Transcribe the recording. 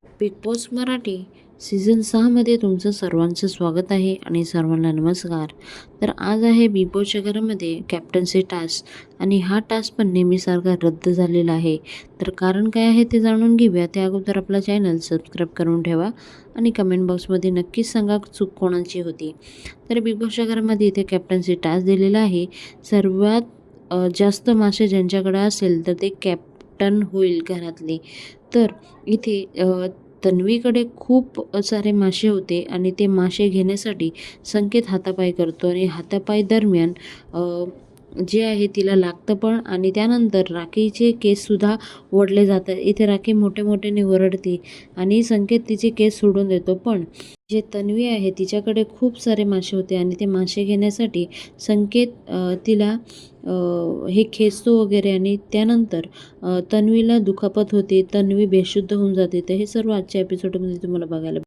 Big boss Marathi season 6मध्ये तुमचं सर्वांचं स्वागत आहे आणि सर्वांना नमस्कार. तर आज आहे बिग बॉसच्या घरामध्ये कॅप्टन्सी टास्क आणि हा टास्क पण नेहमीसारखा रद्द झालेला आहे. तर कारण काय आहे ते जाणून घेऊया. त्या अगोदर आपला चॅनल सबस्क्राईब करून ठेवा आणि कमेंट बॉक्समध्ये नक्कीच सांगा चूक कोणाची होती. तर बिग बॉसच्या घरामध्ये इथे कॅप्टन्सी टास्क दिलेला आहे. सर्वात जास्त मासे ज्यांच्याकडे असेल तर ते कॅप्टन होईल घरातले. तर इथे तन्वीकडे खूप सारे मासे होते आणि ते मासे घेण्यासाठी संकेत हातापाय करतो आणि हातापाय दरम्यान जे आहे तिला लागतं पण आणि त्यानंतर राखीचे केससुद्धा ओढले जातात. इथे राखी मोठे-मोठ्याने ओरडते आणि संकेत तिचे केस सोडून देतो. पण जे तन्वी आहे तिच्याकडे खूप सारे मासे होते आणि ते मासे घेण्यासाठी संकेत तिला हे खेचतो वगैरे आणि त्यानंतर तन्वीला दुखापत होते. तन्वी बेशुद्ध होऊन जाते. तर हे सर्व आजच्या एपिसोडमध्ये तुम्हाला बघायला